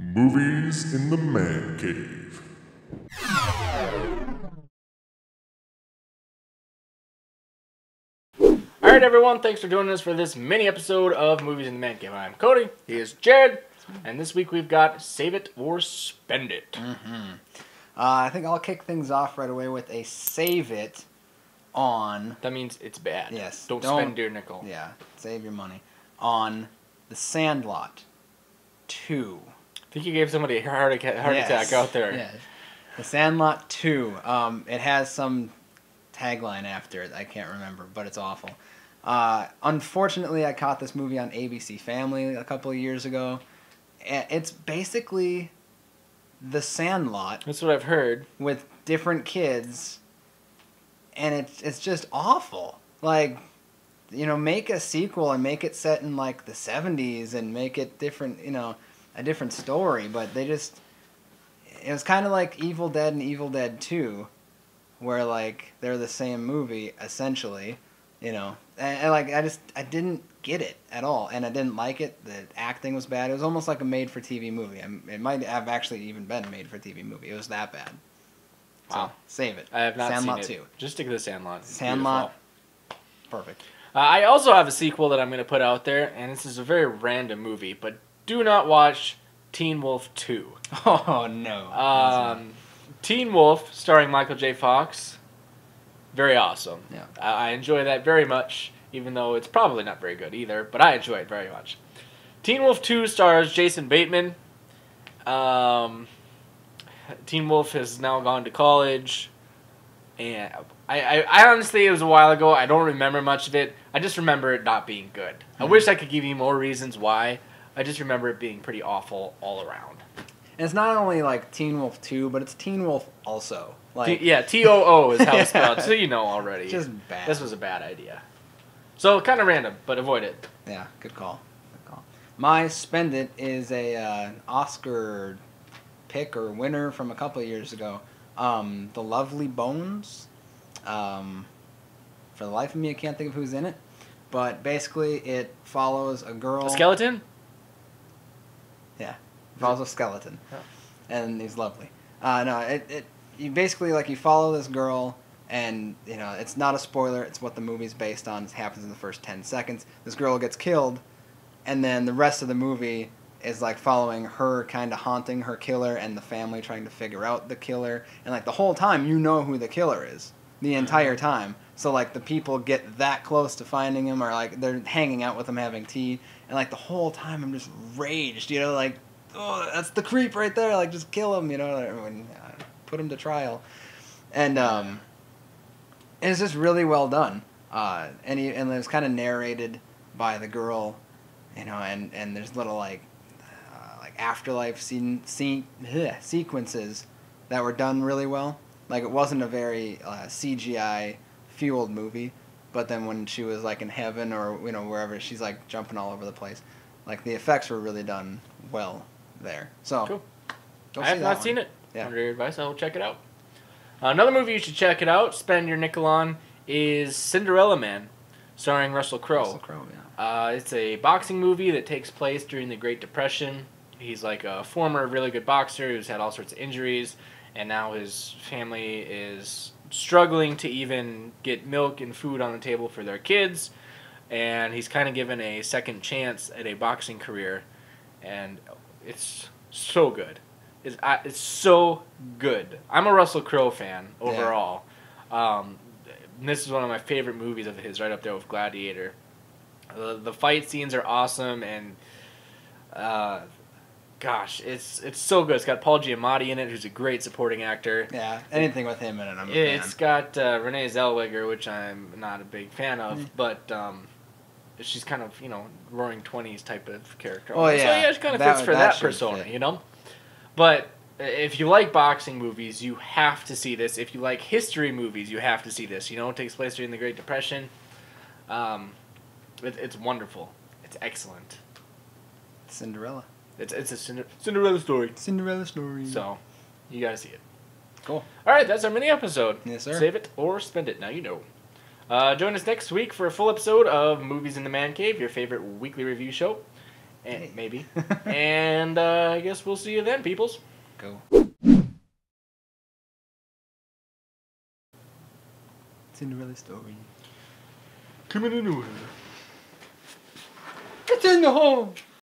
Movies in the Man Cave. Alright everyone, thanks for joining us for this mini episode of Movies in the Man Cave. I'm Cody, he is Jared, and this week we've got Save It or Spend It. I think I'll kick things off right away with a save it on... That means it's bad. Yes. Don't spend your nickel. Yeah, save your money. On The Sandlot 2. I think you gave somebody a heart attack out there. Yeah. The Sandlot 2. It has some tagline after it. I can't remember, but it's awful. Unfortunately, I caught this movie on ABC Family a couple of years ago. It's basically The Sandlot. That's what I've heard. With different kids, and it's just awful. Like, you know, make a sequel and make it set in like the 70s and make it different, you know, a different story. But they just, it was kind of like Evil Dead and Evil Dead 2, where like they're the same movie essentially, you know. And like I didn't get it at all, and I didn't like it. The acting was bad. It was almost like a made-for-TV movie. It might have actually even been a made-for-TV movie. It was that bad. Wow. So, save it. I have not Sandlot seen it. 2. Just stick to the Sandlot. It's Sandlot. beautiful. Perfect. I also have a sequel that I'm going to put out there, and this is a very random movie, but do not watch Teen Wolf 2. Oh, no. Teen Wolf, starring Michael J. Fox, very awesome. Yeah. I enjoy that very much, even though it's probably not very good either, but I enjoy it very much. Teen Wolf 2 stars Jason Bateman. Teen Wolf has now gone to college, and I honestly, it was a while ago. I don't remember much of it. I just remember it not being good. I wish I could give you more reasons why. I just remember it being pretty awful all around. And it's not only like Teen Wolf 2, but it's Teen Wolf also. Like, T-O-O is how it's spelled, so you know already. Just bad. This was a bad idea. So, kind of random, but avoid it. Yeah, good call. Good call. My Spend It is a Oscar pick or winner from a couple of years ago. The Lovely Bones. For the life of me, I can't think of who's in it. But basically, it follows a girl... A skeleton? Yeah. Follows a skeleton. Oh. And he's lovely. You basically, like, you follow this girl, and, you know, it's not a spoiler, it's what the movie's based on. It happens in the first 10 seconds. This girl gets killed, and then the rest of the movie is, like, following her kind of haunting her killer and the family trying to figure out the killer. And, like, the whole time, you know who the killer is. The entire time. So, like, the people get that close to finding him, or, like, they're hanging out with him having tea. And, like, the whole time I'm just raged, you know, like, oh, that's the creep right there. Like, just kill him, you know, put him to trial. And it's just really well done. And it was kind of narrated by the girl, you know, and there's little, like afterlife sequences that were done really well. Like, it wasn't a very CGI-fueled movie, but then when she was, like, in heaven or, you know, wherever, she's, like, jumping all over the place. Like, the effects were really done well there. So, Cool. go I see have that not one. seen it. Yeah. Under your advice, I will check it out. Another movie you should check it out, spend your nickel on, is Cinderella Man, starring Russell Crowe. Russell Crowe, yeah. It's a boxing movie that takes place during the Great Depression. He's like a former really good boxer who's had all sorts of injuries, and now his family is struggling to even get milk and food on the table for their kids, and he's kind of given a second chance at a boxing career, and it's so good. It's so good. I'm a Russell Crowe fan overall. Yeah. This is one of my favorite movies of his, right up there with Gladiator. The fight scenes are awesome, and gosh, it's so good. It's got Paul Giamatti in it, who's a great supporting actor. Yeah, anything with him in it, I'm a fan. It's got Renee Zellweger, which I'm not a big fan of, but she's kind of, you know, roaring 20s type of character. Oh, yeah. So, yeah, she kind of fits for that persona, you know? But if you like boxing movies, you have to see this. If you like history movies, you have to see this. You know, it takes place during the Great Depression. It's wonderful. It's excellent. Cinderella. It's a Cinderella story. Cinderella story. So, you gotta see it. Cool. All right, that's our mini episode. Yes, sir. Save it or spend it. Now you know. Join us next week for a full episode of Movies in the Man Cave, your favorite weekly review show. And maybe. And I guess we'll see you then, peoples. Go. Cinderella story. Come in. It's in the home.